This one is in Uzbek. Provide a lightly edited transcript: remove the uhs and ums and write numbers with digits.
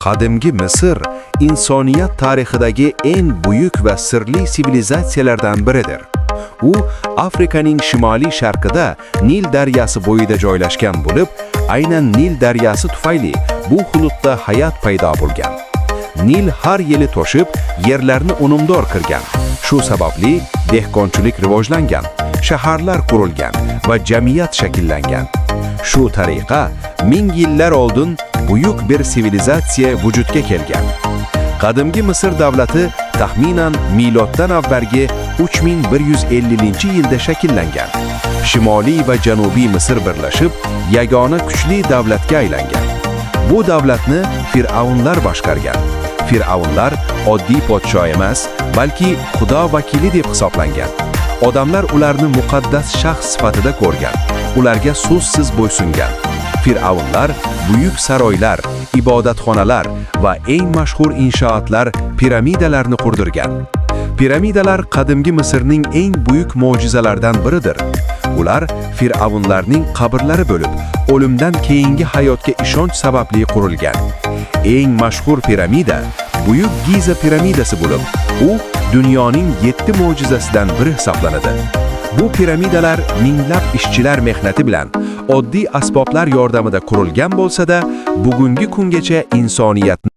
Qadimgi Misr insoniyat tarixidagi eng buyuk va sirli sivilizatsiyalardan biridir. U Afrikaning shimoliy sharqida Nil daryosi bo'yida joylashgan bo'lib, aynan Nil daryosi tufayli bu hududda hayot paydo bo'lgan. Nil har yili to'shib, yerlarni unumdor qilgan. Shu sababli dehqonchilik rivojlangan, shaharlar qurilgan va jamiyat shakllangan. Shu tariqa ming yillar oldin buyuk bir sivilizatsiya vujudga kelgan. Qadimgi Misr davlati taxminan miloddan avvalgi 3150-yilda shakllangan. Shimoliy va janubiy Misr birlashib, yagona kuchli davlatga aylangan. Bu davlatni fir'avnlar boshqargan. Fir'avnlar oddiy podsho emas, balki Xudo vakili deb hisoblangan. Odamlar ularni muqaddas shaxs sifatida ko'rgan, ularga so'zsiz bo'ysungan. Fir'avnlar buyuk saroylar, ibodatxonalar va eng mashhur inshootlar piramidalarni qurdirgan. Piramidalar qadimgi Misrning eng buyuk mo'jizalaridan biridir. Ular fir'avnlarning qabrlari bo'lib, o'limdan keyingi hayotga ishonch sababli qurilgan. Eng mashhur piramida Buyuk Giza piramidasi bo'lib, u dunyoning 7 mo'jizasidan biri hisoblanadi. Bu piramidalar minglab ishchilar mehnati bilan oddiy asboblar yordamida qurilgan bo'lsa-da, bugungi kungacha insoniyatni